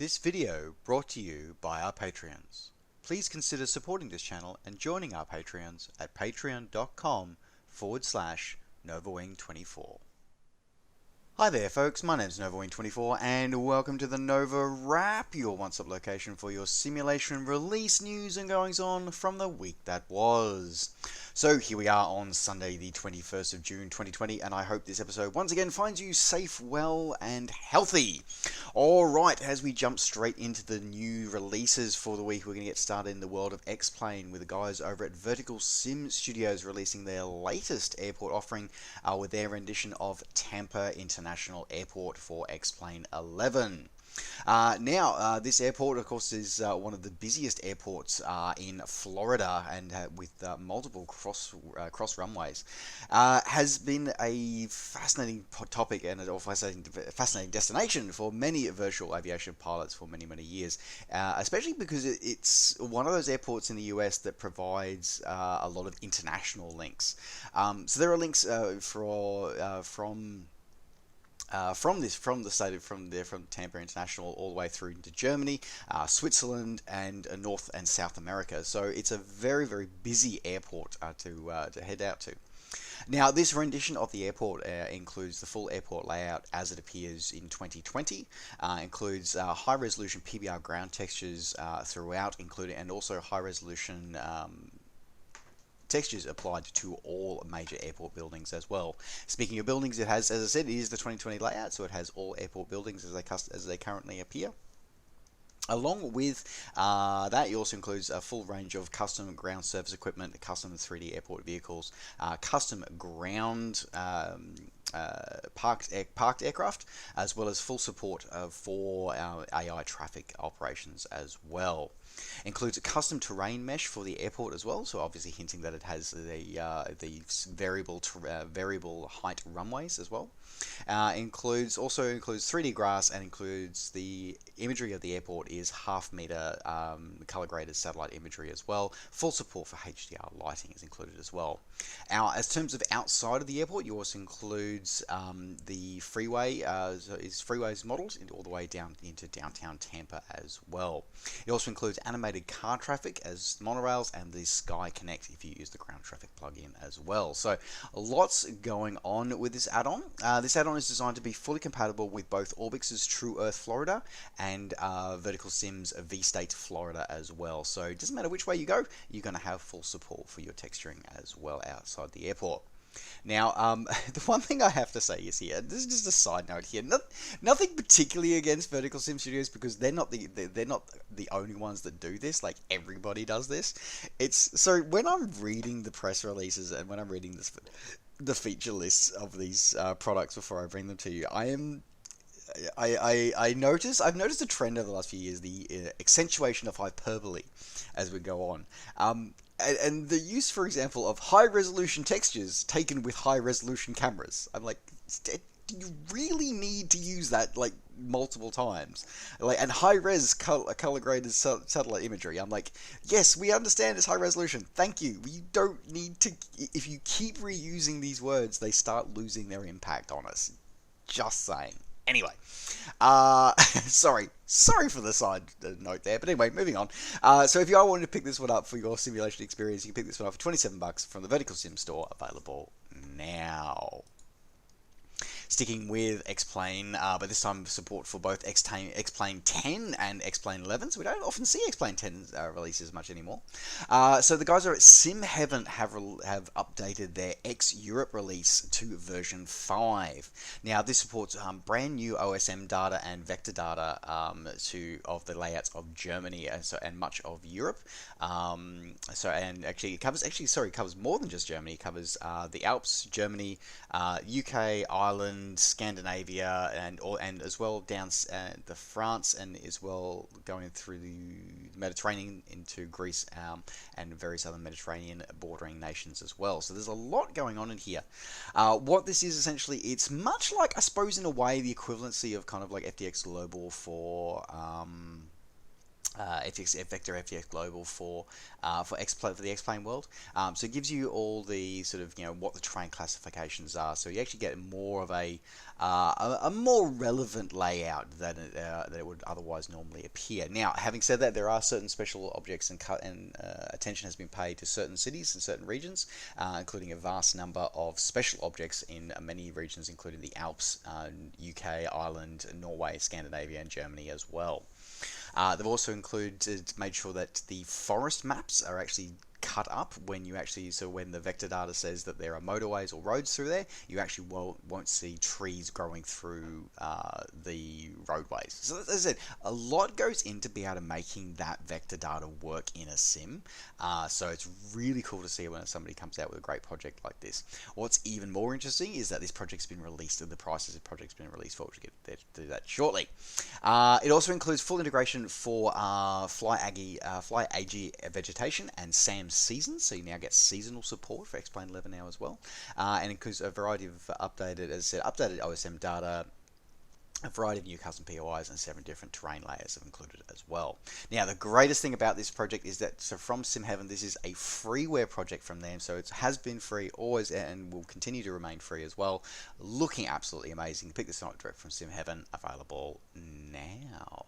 This video brought to you by our Patreons. Please consider supporting this channel and joining our Patreons at patreon.com/NovaWing24. Hi there folks, my name's NovaWing24 and welcome to the NovaWrap, your one-stop location for your simulation release news and goings on from the week that was. So here we are on Sunday the 21st of June 2020 and I hope this episode once again finds you safe, well and healthy. Alright, as we jump straight into the new releases for the week, we're going to get started in the world of X-Plane with the guys over at Vertical Sim Studios releasing their latest airport offering with their rendition of Tampa International Airport for X-Plane 11. This airport, of course, is one of the busiest airports in Florida and with multiple cross runways. Has been a fascinating topic and a fascinating destination for many virtual aviation pilots for many years, especially because it's one of those airports in the US that provides a lot of international links. So there are links from Tampa International all the way through into Germany, Switzerland, and North and South America. So it's a very busy airport to head out to. Now, this rendition of the airport includes the full airport layout as it appears in 2020, includes high-resolution PBR ground textures throughout, and also high-resolution textures applied to all major airport buildings as well. Speaking of buildings, it has, as I said, it is the 2020 layout, so it has all airport buildings as they currently appear. Along with that, it also includes a full range of custom ground service equipment, custom 3D airport vehicles, custom ground parked aircraft, as well as full support for our AI traffic operations as well. Includes a custom terrain mesh for the airport as well, so obviously hinting that it has the variable height runways as well. Also includes 3D grass and includes the imagery of the airport is half-meter color graded satellite imagery as well. Full support for HDR lighting is included as well. As terms of outside of the airport, you also includes the freeway, freeways modeled all the way down into downtown Tampa as well. It also includes animated car traffic as monorails and the Sky Connect if you use the ground traffic plugin as well. So lots going on with this add-on. This add-on is designed to be fully compatible with both Orbix's True Earth Florida and Vertical Sim's V-State Florida as well. So it doesn't matter which way you go, you're going to have full support for your texturing as well outside the airport. Now, the one thing I have to say is here, this is just a side note here, nothing particularly against Vertical Sim Studios because they're not the only ones that do this. Like, everybody does this. So when I'm reading the press releases and when I'm reading the feature lists of these products before I bring them to you, I've noticed a trend over the last few years, the accentuation of hyperbole as we go on. And the use, for example, of high-resolution textures taken with high-resolution cameras. I'm like, do you really need to use that, like, multiple times? And high-res color-graded satellite imagery. I'm like, yes, we understand it's high-resolution. Thank you. You don't need to... If you keep reusing these words, they start losing their impact on us. Just saying. Anyway, sorry for the side note there, but anyway, moving on. So if you are wanting to pick this one up for your simulation experience, you can pick this one up for $27 from the Vertical Sim store, available now. Sticking with X-Plane, but this time support for both X-Plane 10 and X-Plane 11, so we don't often see X-Plane 10 releases much anymore. So the guys are at Sim Heaven have updated their X-Europe release to version 5. Now this supports brand new OSM data and vector data of the layouts of Germany and much of Europe. It covers more than just Germany. It covers the Alps, Germany, UK, Ireland, Scandinavia, and as well down the France, and as well going through the Mediterranean into Greece and various other Mediterranean bordering nations as well. So there's a lot going on in here. What this is essentially, it's much like, I suppose in a way, the equivalency of kind of like FDX Global for Vector FTX Global for the X-Plane world. So it gives you all the sort of what the terrain classifications are. So you actually get more of a more relevant layout than it would otherwise normally appear. Now, having said that, there are certain special objects and attention has been paid to certain cities and certain regions, including a vast number of special objects in many regions, including the Alps, UK, Ireland, Norway, Scandinavia, and Germany as well. They've also made sure that the forest maps are actually cut up when when the vector data says that there are motorways or roads through there, you actually won't see trees growing through the roadways. So as I said, a lot goes into be able to making that vector data work in a sim. So it's really cool to see when somebody comes out with a great project like this. What's even more interesting is that this project's been released and the prices of the project's been released for. We'll get there to do that shortly. It also includes full integration for Fly AG vegetation and SAM seasons, so you now get seasonal support for X-Plane 11 now as well, and includes a variety of updated OSM data, a variety of new custom POIs, and 7 different terrain layers have included as well. Now, the greatest thing about this project is that, so from SimHeaven, this is a freeware project from them, so it has been free always and will continue to remain free as well. Looking absolutely amazing. Pick this up direct from SimHeaven, available now.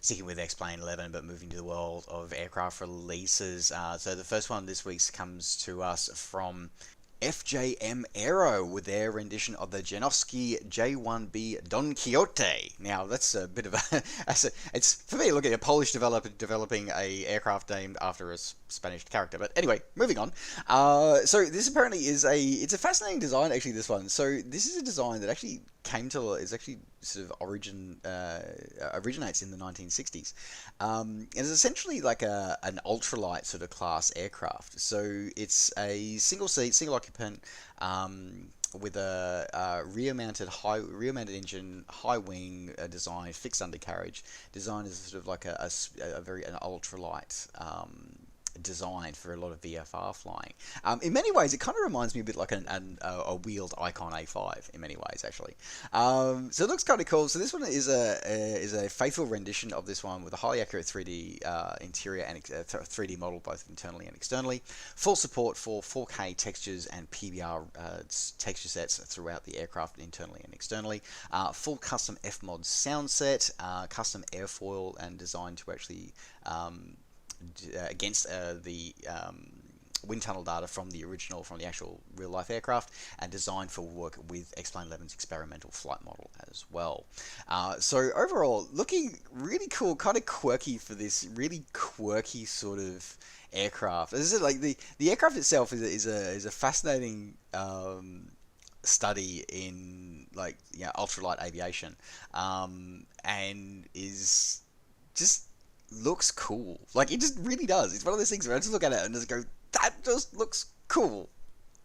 Sticking with X-Plane 11, but moving to the world of aircraft releases. So the first one this week comes to us from FJM Aero with their rendition of the Janowski J1B Don Quixote. Now that's a bit of it's for me looking at a Polish developer developing a aircraft named after a Spanish character. But anyway, moving on. So this apparently is it's a fascinating design actually. This one. So this is a design that actually sort of originates in the 1960s. It's essentially like an ultralight sort of class aircraft. So it's a single seat, single occupant, with a rear-mounted engine, high wing design, fixed undercarriage. Design is sort of like an ultralight designed for a lot of VFR flying. In many ways, it kind of reminds me a bit like a wheeled Icon A5 in many ways, actually. So it looks kind of cool. So this one is a faithful rendition of this one with a highly accurate 3D interior and 3D model both internally and externally. Full support for 4K textures and PBR texture sets throughout the aircraft internally and externally. Full custom FMOD sound set, custom airfoil and designed to actually against the wind tunnel data from the actual real life aircraft, and designed for work with X-Plane 11's experimental flight model as well. So overall, looking really cool, kind of quirky for this really quirky sort of aircraft. As I said, like the aircraft itself is a fascinating study in ultralight aviation, and is just looks cool. Like, it just really does. It's one of those things where I just look at it and just go, that just looks cool.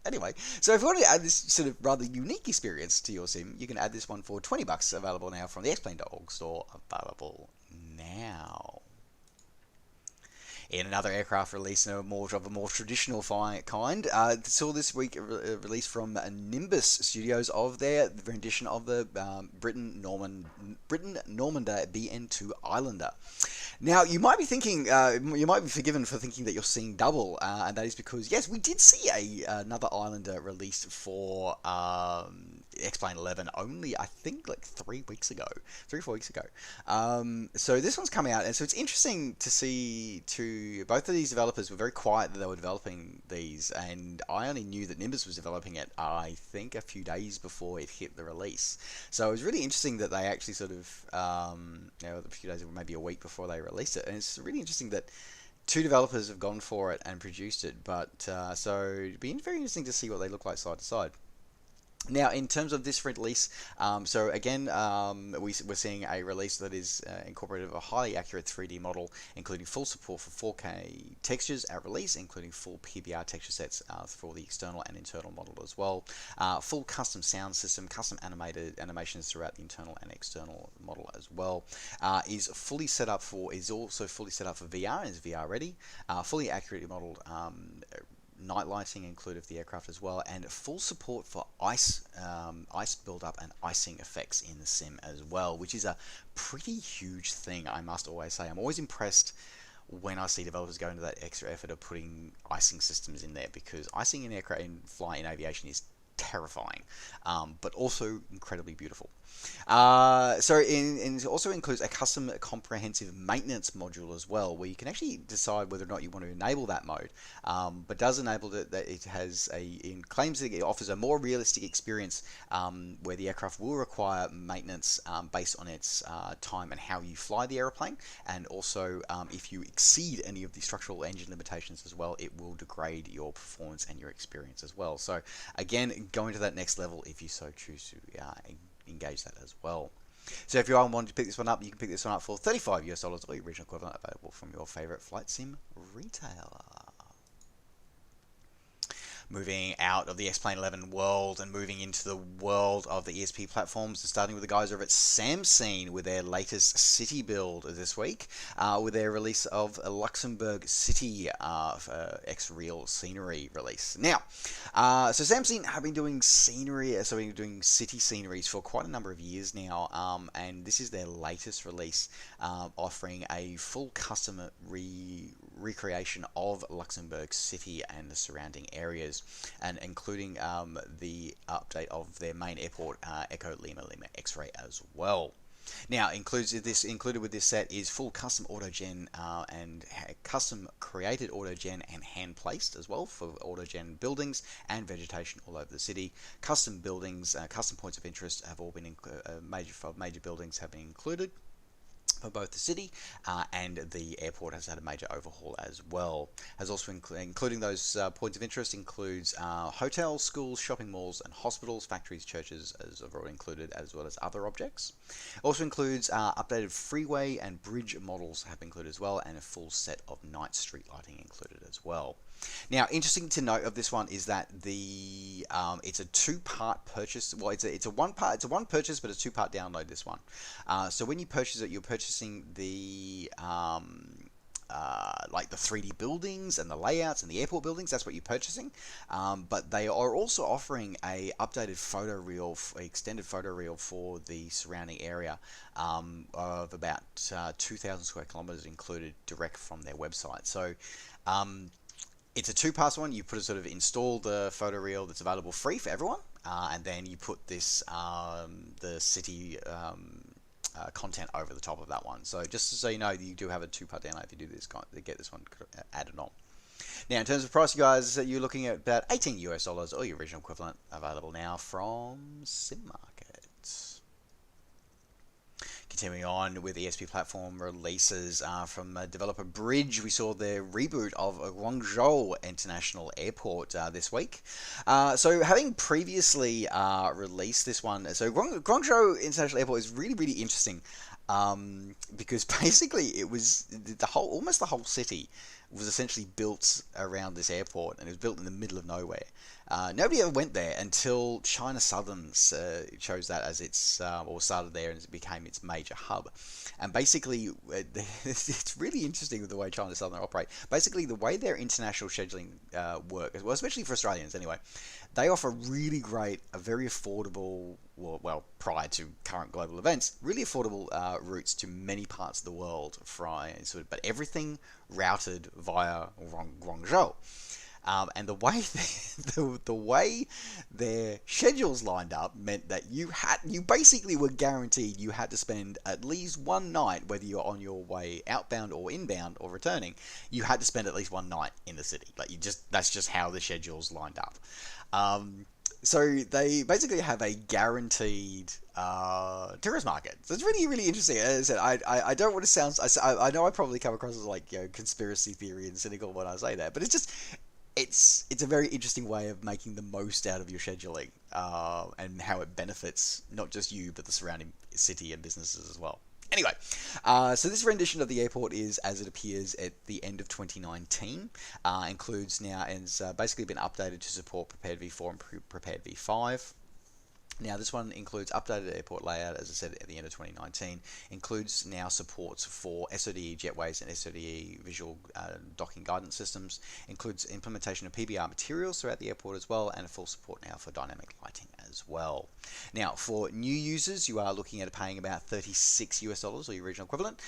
Anyway, so if you want to add this sort of rather unique experience to your sim, you can add this one for $20, available now from the xplane.org store, available now. In another aircraft release, of a more traditional kind, saw this week a release from Nimbus Studios of their rendition of the Britain Normander BN2 Islander. Now, you might be thinking, you might be forgiven for thinking that you're seeing double, and that is because, yes, we did see another Islander released for X-Plane 11 only, I think, like 3 or 4 weeks ago. So this one's come out, and so it's interesting to see both of these developers were very quiet that they were developing these, and I only knew that Nimbus was developing it, I think, a few days before it hit the release. So it was really interesting that they actually sort of, a few days, maybe a week before they released it, and it's really interesting that 2 developers have gone for it and produced it, but so it'd be very interesting to see what they look like side to side. Now, in terms of this release, so again, we're seeing a release that is incorporated a highly accurate 3D model, including full support for 4K textures at release, including full PBR texture sets for the external and internal model as well. Full custom sound system, custom animations throughout the internal and external model as well. Is also fully set up for VR and is VR ready. Fully accurately modeled night lighting included with the aircraft as well, and full support for ice buildup and icing effects in the sim as well, which is a pretty huge thing, I must always say. I'm always impressed when I see developers go into that extra effort of putting icing systems in there, because icing in aircraft, in flight, in aviation is terrifying, but also incredibly beautiful. So it also includes a custom comprehensive maintenance module as well, where you can actually decide whether or not you want to enable that mode, but does enable that it has it claims that it offers a more realistic experience, where the aircraft will require maintenance based on its time and how you fly the aeroplane, and also if you exceed any of the structural engine limitations as well, it will degrade your performance and your experience as well. So again, going to that next level if you so choose to engage that as well. So if you are wanting to pick this one up, you can pick this one up for $35 US, or your original equivalent, available from your favorite flight sim retailer. Moving out of the X-Plane 11 world and moving into the world of the ESP platforms, and starting with the guys over at Samsung with their latest city build this week, with their release of a Luxembourg City X-Real scenery release. Now, so Samsung have been doing scenery, so been doing city sceneries for quite a number of years now, and this is their latest release, offering a full custom recreation of Luxembourg City and the surrounding areas, and including the update of their main airport, Echo Lima Lima X-Ray as well. Now, included with this set is full custom autogen and custom created autogen and hand placed as well for autogen buildings and vegetation all over the city. Custom buildings, custom points of interest have all been major buildings have been included for both the city and the airport. Has had a major overhaul as well. Has also including those points of interest includes hotels, schools, shopping malls, and hospitals, factories, churches, as I've already included, as well as other objects. Also includes updated freeway and bridge models have been included as well, and a full set of night street lighting included as well. Now, interesting to note of this one is that the it's a two-part purchase. Well, it's a one purchase, but a two-part download. This one. So when you purchase it, you're purchasing the like the 3D buildings and the layouts and the airport buildings. That's what you're purchasing. But they are also offering a updated photo reel, extended photo reel for the surrounding area of about 2,000 square kilometers included direct from their website. So. It's a two-part one. You put a sort of install the photo reel that's available free for everyone, and then you put this the city content over the top of that one. So just so you know, you do have a two-part download if you do this, get this one added on. Now, in terms of price, you guys, you're looking at about $18 US, or your original equivalent, available now from Sim Market. Continuing on with ESP platform releases from developer Bridge, we saw their reboot of Guangzhou International Airport this week. So having previously released this one, so Guangzhou International Airport is really, really interesting, because basically it was almost the whole city was essentially built around this airport, and it was built in the middle of nowhere. Nobody ever went there until China Southern chose that as its, or started there, and it became its major hub. And basically, it's really interesting with the way China Southern operate. Basically, the way their international scheduling work, well, especially for Australians anyway, they offer really great, a very affordable, well, prior to current global events, really affordable routes to many parts of the world, but everything routed via Guangzhou. And the way the way their schedules lined up meant that you basically were guaranteed you had to spend at least one night, whether you're on your way outbound or inbound or returning, you had to spend at least one night in the city. That's just how the schedules lined up. So they basically have a guaranteed tourist market. So it's really, really interesting. As I said, I don't want to sound. I know I probably come across as conspiracy theory and cynical when I say that, but it's a very interesting way of making the most out of your scheduling, and how it benefits not just you but the surrounding city and businesses as well. Anyway, so this rendition of the airport is as it appears at the end of 2019. Includes now, and it's basically been updated to support Prepared V4 and Prepared V5. Now, this one includes updated airport layout, as I said, at the end of 2019. Includes now supports for SODE jetways and SODE visual docking guidance systems. Includes implementation of PBR materials throughout the airport as well, and full support now for dynamic lighting as well. Now, for new users, you are looking at paying about $36 or your regional equivalent.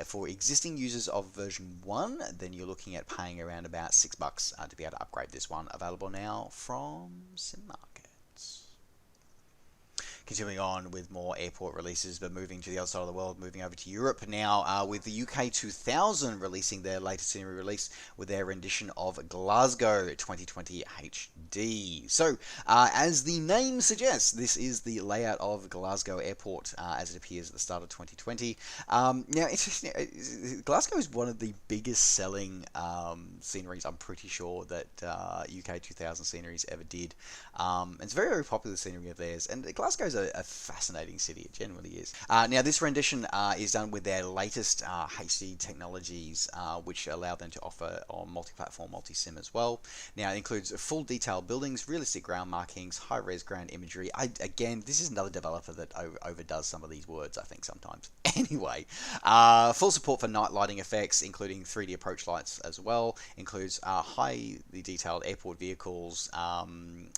For existing users of version 1, then you're looking at paying around about $6 to be able to upgrade this one. Available now from SimMarket. Continuing on with more airport releases, but moving to the other side of the world, moving over to Europe now, with the UK 2000 releasing their latest scenery release with their rendition of Glasgow 2020 HD. So, as the name suggests, this is the layout of Glasgow Airport as it appears at the start of 2020. Now, interesting, Glasgow is one of the biggest selling sceneries, I'm pretty sure, that UK 2000 sceneries ever did. It's a very, very popular scenery of theirs, and Glasgow's a fascinating city. It generally is. Now, this rendition is done with their latest HD technologies, which allow them to offer on multi-platform, multi-sim as well. Now, it includes full detailed buildings, realistic ground markings, high-res ground imagery. Again, this is another developer that overdoes some of these words, I think, sometimes. Anyway, full support for night lighting effects, including 3D approach lights as well. Includes highly detailed airport vehicles,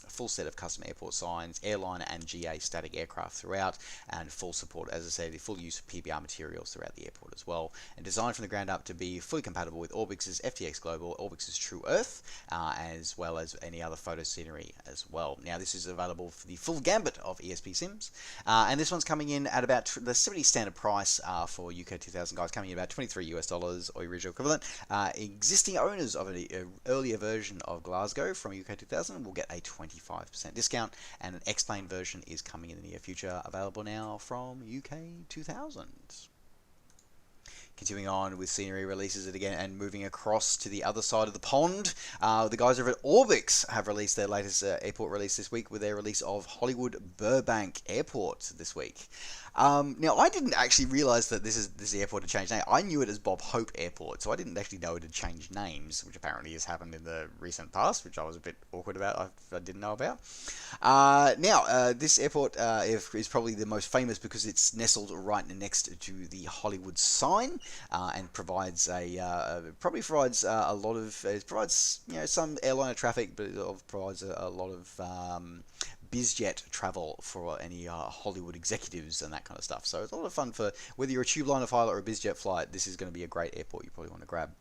full set of custom airport signs, airliner and GA static aircraft throughout, and full support, as I said, full use of PBR materials throughout the airport as well, and designed from the ground up to be fully compatible with Orbix's FTX Global, Orbix's True Earth, as well as any other photo scenery as well. Now, this is available for the full gambit of ESP Sims, and this one's coming in at about the 70 standard price for UK 2000 guys, coming in about $23 or your original equivalent. Existing owners of an earlier version of Glasgow from UK 2000 will get a 25% discount, and an X-Plane version is coming in the near future, available now from UK 2000. Continuing on with scenery releases again and moving across to the other side of the pond, the guys over at Orbix have released their latest airport release this week with their release of Hollywood Burbank Airport this week. Now, I didn't actually realize that this airport had changed name. I knew it as Bob Hope Airport, so I didn't actually know it had changed names, which apparently has happened in the recent past, which I was a bit awkward about. I didn't know about. Now, this airport is probably the most famous because it's nestled right next to the Hollywood sign, and provides a provides a lot of some airliner traffic, but it provides a lot of bizjet travel for any Hollywood executives and that kind of stuff. So it's a lot of fun for whether you're a tube liner pilot or a bizjet flight. This is going to be a great airport you probably want to grab.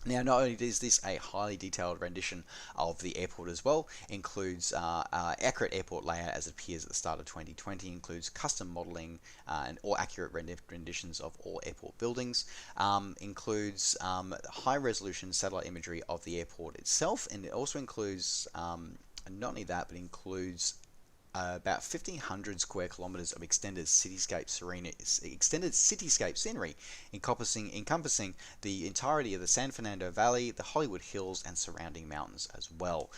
Now, not only is this a highly detailed rendition of the airport as well, includes accurate airport layout as it appears at the start of 2020, includes custom modeling and or accurate renditions of all airport buildings, includes high-resolution satellite imagery of the airport itself, and it also includes not only that, but includes about 1,500 square kilometers of extended cityscape scenery, encompassing the entirety of the San Fernando Valley, the Hollywood Hills, and surrounding mountains as well.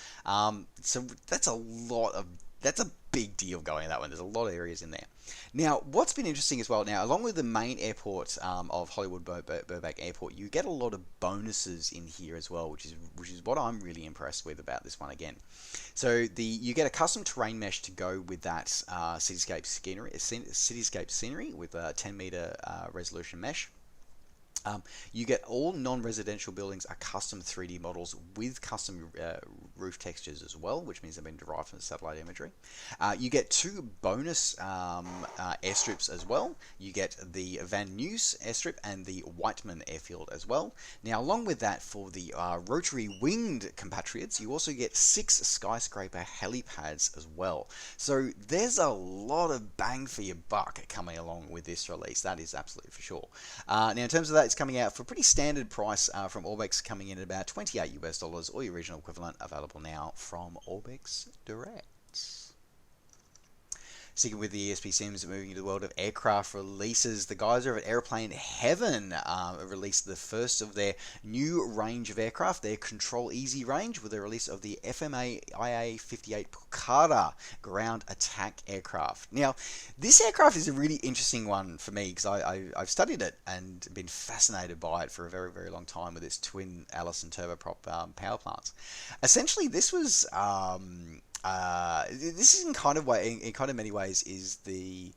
So that's a big deal going in that one. There's a lot of areas in there. Now, what's been interesting as well, now, along with the main airport of Hollywood Burbank Airport, you get a lot of bonuses in here as well, which is what I'm really impressed with about this one again. So you get a custom terrain mesh to go with that cityscape scenery with a 10-meter resolution mesh. You get all non-residential buildings are custom 3D models with custom roof textures as well, which means they've been derived from the satellite imagery. You get 2 bonus airstrips as well. You get the Van Nuys airstrip and the Whiteman airfield as well. Now, along with that, for the rotary winged compatriots, you also get 6 skyscraper helipads as well. So there's a lot of bang for your buck coming along with this release. That is absolutely for sure. Now, in terms of that, it's coming out for a pretty standard price from Orbix, coming in at about $28 or your original equivalent, available now from Orbix Direct. Sticking with the ESP Sims, moving into the world of aircraft releases, the guys over at Airplane Heaven released the first of their new range of aircraft, their Control Easy range, with the release of the FMA IA-58 Pucara ground attack aircraft. Now, this aircraft is a really interesting one for me because I've studied it and been fascinated by it for a very, very long time with its twin Allison turboprop power plants. Essentially, this was this is in kind of way, in kind of many ways, is the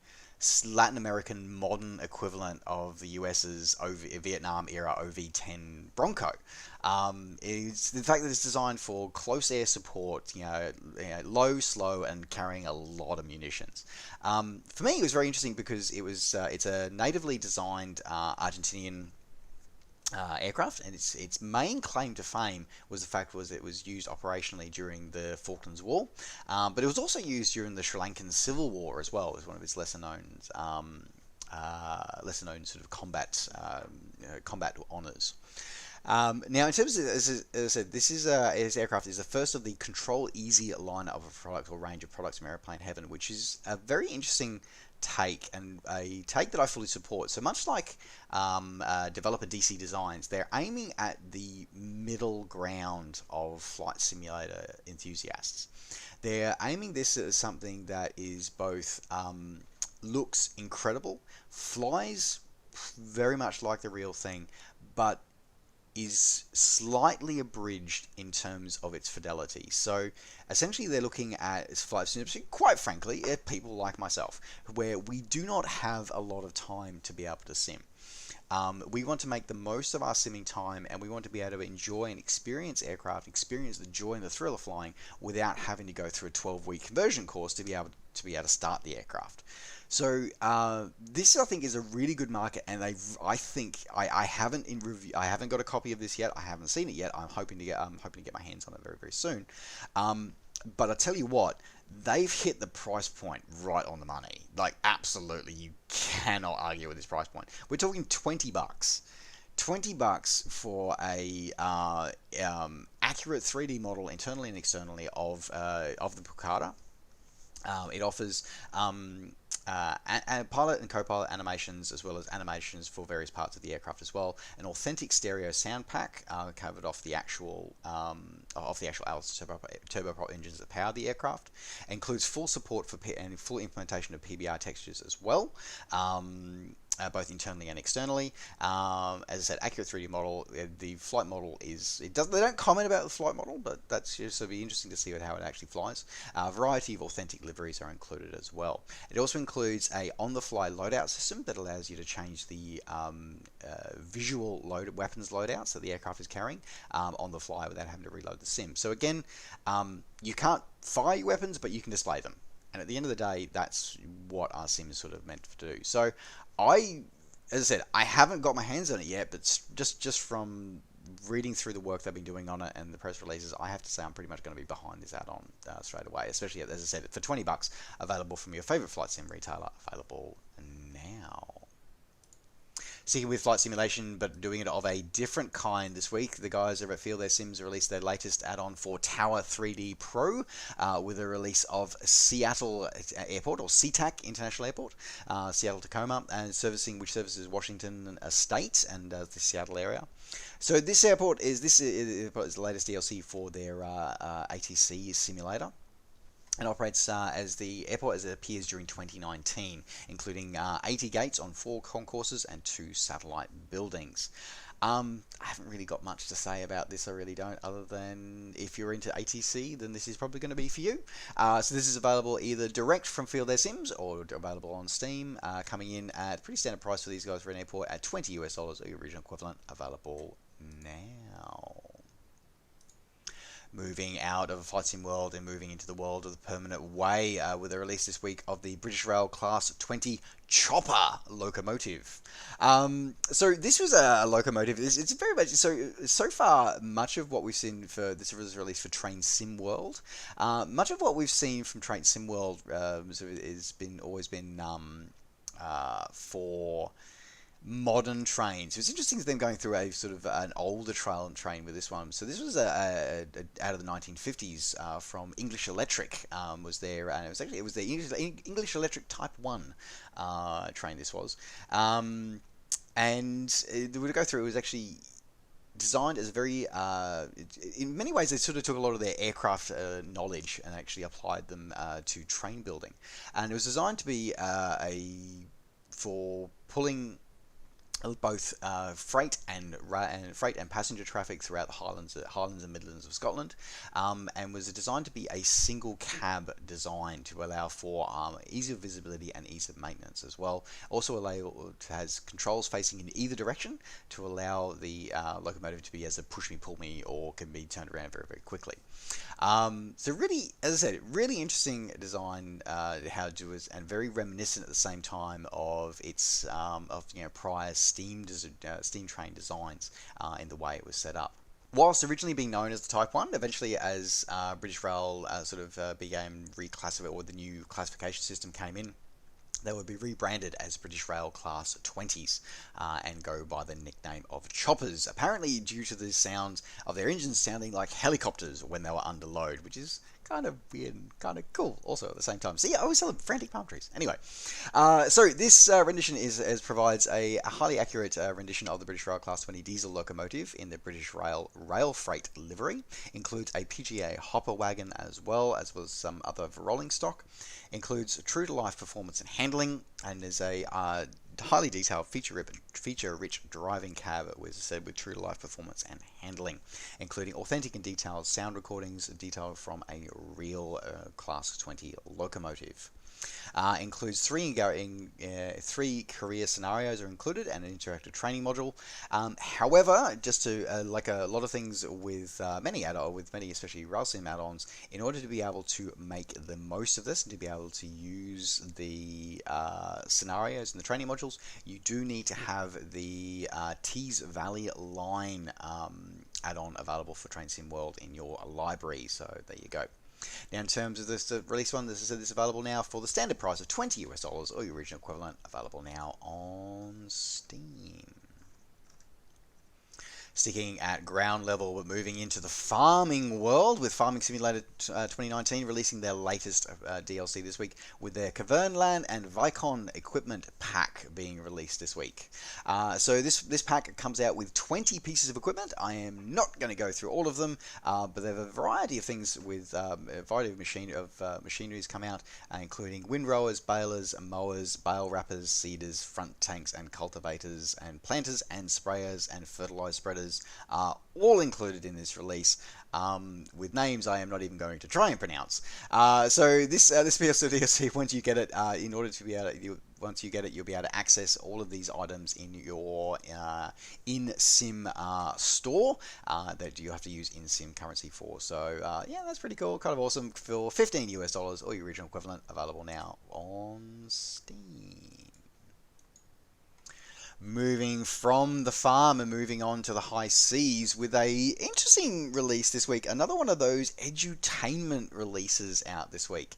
Latin American modern equivalent of the US's Vietnam era OV-10 Bronco. It's the fact that it's designed for close air support, low, slow, and carrying a lot of munitions. For me, it was very interesting because it's a natively designed Argentinian aircraft, and its main claim to fame was the fact was it was used operationally during the Falklands War, but it was also used during the Sri Lankan Civil War as well as one of its lesser known sort of combat honours. Now, in terms of, as I said, this aircraft is the first of the Control Easy lineup of a product or range of products from Aeroplane Heaven, which is a very interesting take, and a take that I fully support. So much like developer DC Designs, they're aiming at the middle ground of flight simulator enthusiasts. They're aiming this as something that is both looks incredible, flies very much like the real thing, but is slightly abridged in terms of its fidelity. So essentially they're looking at flight simulation, quite frankly, at people like myself, where we do not have a lot of time to be able to sim. We want to make the most of our simming time, and we want to be able to enjoy and experience aircraft, experience the joy and the thrill of flying without having to go through a 12-week conversion course to be able to start the aircraft. So this, I think, is a really good market, and I think I haven't in review. I haven't got a copy of this yet. I haven't seen it yet. I'm hoping to get my hands on it very, very soon. But I tell you what, they've hit the price point right on the money. Like, absolutely, you cannot argue with this price point. We're talking $20. $20 for a accurate 3D model internally and externally of the Pucara. It offers pilot and co-pilot animations, as well as animations for various parts of the aircraft as well. An authentic stereo sound pack covered off the actual Alice turboprop engines that power the aircraft. Includes full support for and full implementation of PBR textures as well. Both internally and externally. As I said, accurate 3D model. The flight model they don't comment about the flight model, but that's just it'll be interesting to see how it actually flies. A variety of authentic liveries are included as well. It also includes a on-the-fly loadout system that allows you to change the visual weapons loadouts that the aircraft is carrying on the fly without having to reload the sim. So again, you can't fire your weapons, but you can display them. And at the end of the day, that's what our sim is sort of meant to do. So as I said, I haven't got my hands on it yet, but just from reading through the work they've been doing on it and the press releases, I have to say I'm pretty much going to be behind this add-on straight away, especially, as I said, for $20, available from your favorite flight sim retailer, available now. Sticking with flight simulation, but doing it of a different kind this week, the guys over at Feel Their Sims released their latest add-on for Tower 3D Pro with a release of Seattle Airport, or SeaTac International Airport, Seattle Tacoma, and which services Washington State and the Seattle area. So this airport is the latest DLC for their ATC simulator. It operates as the airport as it appears during 2019, including 80 gates on 4 concourses and 2 satellite buildings. I haven't really got much to say about this, I really don't, other than if you're into ATC, then this is probably going to be for you. So this is available either direct from Field Their Sims or available on Steam, coming in at a pretty standard price for these guys for an airport at $20 US, the original equivalent, available now. Moving out of a flight sim world and moving into the world of the permanent way with the release this week of the British Rail Class 20 Chopper locomotive. So this was a locomotive. It's very much so far. Much of what we've seen for this was released for Train Sim World. Much of what we've seen from Train Sim World has always been for modern trains. It was interesting to them going through a sort of an older train with this one. So this was out of the 1950s from English Electric was there, and it was the English Electric Type 1 train. This was, and to go through, it was actually designed as very in many ways they sort of took a lot of their aircraft knowledge and actually applied them to train building, and it was designed to be for pulling both freight and passenger traffic throughout the Highlands and Midlands of Scotland, and was designed to be a single cab design to allow for easier visibility and ease of maintenance as well. Also has controls facing in either direction to allow the locomotive to be as a push me, pull me, or can be turned around very, very quickly. So really, as I said, really interesting design, how to do it, and very reminiscent at the same time of its prior steam train designs in the way it was set up. Whilst originally being known as the Type 1, eventually as British Rail became reclassified, or the new classification system came in, they would be rebranded as British Rail Class 20s and go by the nickname of choppers, apparently due to the sounds of their engines sounding like helicopters when they were under load, which is kind of weird and kind of cool also at the same time. So yeah, I always tell them frantic palm trees. Anyway, so this rendition provides a highly accurate rendition of the British Rail Class 20 diesel locomotive in the British Rail Freight livery. Includes a PGA hopper wagon as well as some other rolling stock. Includes true-to-life performance and handling, and is a highly detailed, feature-rich driving cab, as I said, with true-to-life performance and handling, including authentic and detailed sound recordings detailed from a real Class 20 locomotive. Includes three career scenarios are included and an interactive training module. However, just to like a lot of things with many especially RailSim add-ons, in order to be able to make the most of this and to be able to use the scenarios and the training modules, you do need to have the Tees Valley Line add-on available for TrainSim World in your library. So there you go. Now, in terms of this release one, this is available now for the standard price of $20 or your original equivalent, available now on Steam. Sticking at ground level, we're moving into the farming world with Farming Simulator 2019 releasing their latest DLC this week with their Kverneland and Vicon equipment pack being released this week. So this pack comes out with 20 pieces of equipment. I am not going to go through all of them, but there are a variety of things with a variety of machineries come out, including windrowers, balers, mowers, bale wrappers, seeders, front tanks and cultivators, and planters and sprayers and fertilizer spreaders are all included in this release, with names I am not even going to try and pronounce. So this DLC, once you get it, once you get it, you'll be able to access all of these items in your in-sim store that you have to use in-sim currency for. So yeah, that's pretty cool, kind of awesome. For $15 or your original equivalent, available now on Steam. Moving from the farm and moving on to the high seas with a interesting release this week. Another one of those edutainment releases out this week.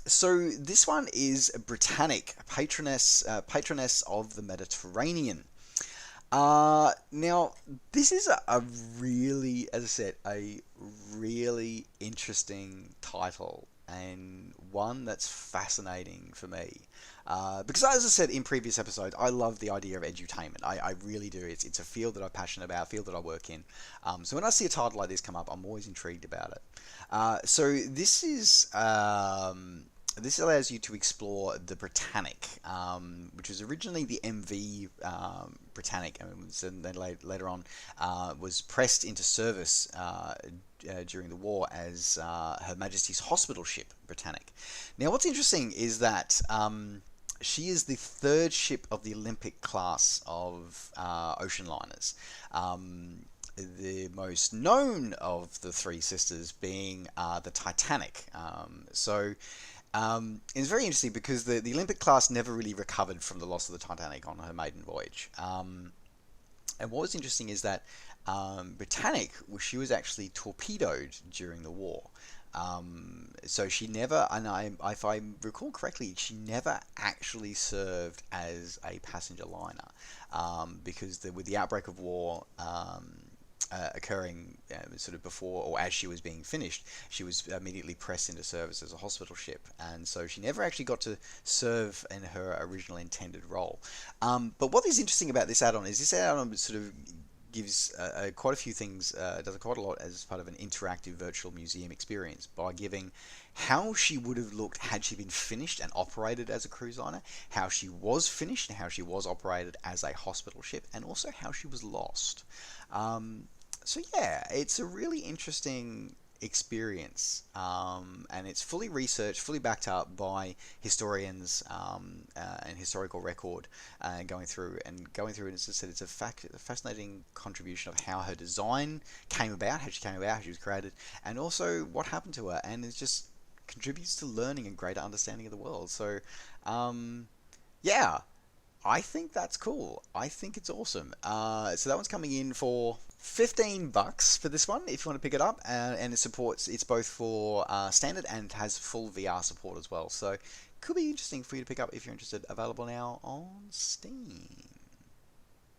So this one is Britannic, patroness of the Mediterranean. Now, this is a really, as I said, a really interesting title, and one that's fascinating for me. Because as I said in previous episodes, I love the idea of edutainment. I really do. It's a field that I'm passionate about, a field that I work in. So when I see a title like this come up, I'm always intrigued about it. So this allows you to explore the Britannic, which was originally the MV Britannic, and then later on was pressed into service during the war as Her Majesty's hospital ship Britannic. Now, what's interesting is that she is the third ship of the Olympic class of ocean liners. The most known of the three sisters being the Titanic. It's very interesting because the Olympic class never really recovered from the loss of the Titanic on her maiden voyage. And what was interesting is that Britannic, she was actually torpedoed during the war. So she never, if I recall correctly, she never actually served as a passenger liner, because with the outbreak of war occurring sort of before or as she was being finished, she was immediately pressed into service as a hospital ship, and so she never actually got to serve in her original intended role. But what is interesting about this add-on is this add-on sort of gives quite a few things, does quite a lot as part of an interactive virtual museum experience by giving how she would have looked had she been finished and operated as a cruise liner, how she was finished and how she was operated as a hospital ship, and also how she was lost. So yeah, it's a really interesting experience, and it's fully researched, fully backed up by historians and historical record, going through. And as I said, it's a fascinating contribution of how her design came about, how she was created, and also what happened to her, and it just contributes to learning and greater understanding of the world. So, yeah, I think that's cool. I think it's awesome. So that one's coming in for $15 for this one if you want to pick it up, and it's both for standard and has full VR support as well. So could be interesting for you to pick up if you're interested. Available now on Steam.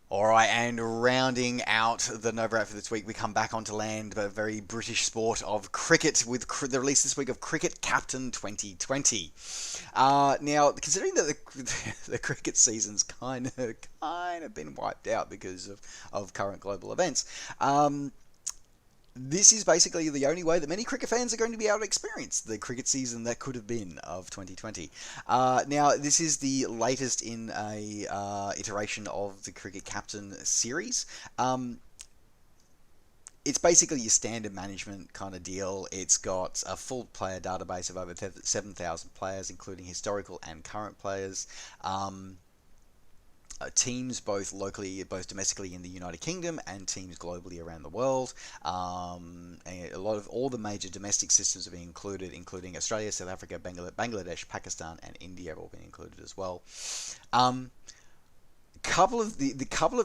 Alright, and rounding out the NovaWrap for this week, we come back onto land, the very British sport of cricket, with the release this week of Cricket Captain 2020. Now, considering that the cricket season's kind of been wiped out because of current global events, this is basically the only way that many cricket fans are going to be able to experience the cricket season that could have been of 2020. Now, this is the latest in a iteration of the Cricket Captain series. It's basically your standard management kind of deal. It's got a full player database of over 7,000 players, including historical and current players. Teams both domestically in the United Kingdom and teams globally around the world. And a lot of all the major domestic systems have been included, including Australia, South Africa, Bangladesh, Pakistan, and India have all been included as well. Couple of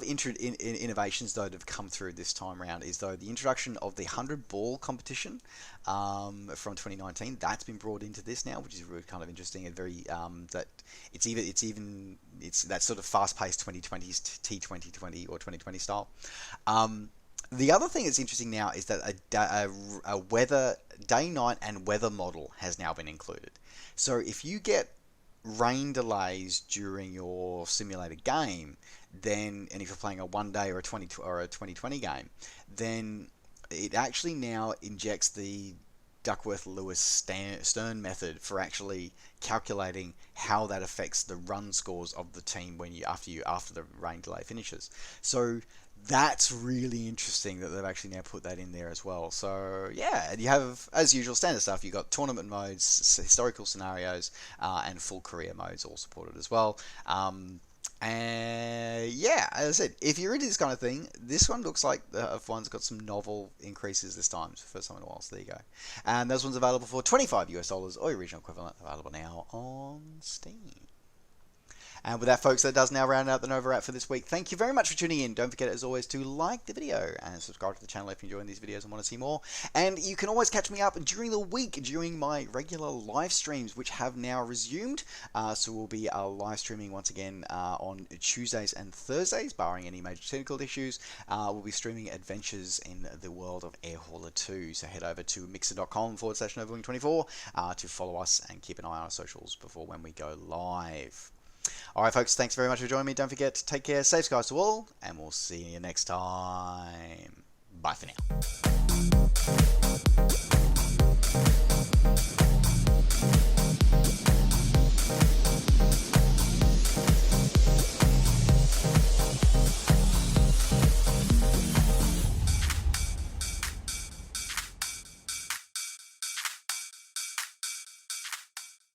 innovations though that have come through this time around is though the introduction of the 100 ball competition from 2019. That's been brought into this now, which is really kind of interesting and very that it's that sort of fast-paced 2020s T2020 or 2020 style. The other thing that's interesting now is that a weather day, night, and weather model has now been included. So if you get rain delays during your simulated game, then, and if you're playing a 1 day or a 2020 game, then it actually now injects the Duckworth-Lewis-Stern method for actually calculating how that affects the run scores of the team after the rain delay finishes. So that's really interesting that they've actually now put that in there as well. So yeah, you have, as usual, standard stuff. You've got tournament modes, historical scenarios, and full career modes all supported as well. And yeah, as I said, if you're into this kind of thing, this one looks like the one's got some novel increases this time for the first time in a while. So there you go. And those ones available for $25 or your regional equivalent, available now on Steam. And with that, folks, that does now round out the NovaWrap for this week. Thank you very much for tuning in. Don't forget, as always, to like the video and subscribe to the channel if you're enjoying these videos and want to see more. And you can always catch me up during the week during my regular live streams, which have now resumed. So we'll be live streaming once again on Tuesdays and Thursdays, barring any major technical issues. We'll be streaming adventures in the world of Air Hauler 2. So head over to mixer.com/NovaWing24 to follow us and keep an eye on our socials before when we go live. Alright folks, thanks very much for joining me. Don't forget, take care, safe skies to all, and we'll see you next time. Bye for now.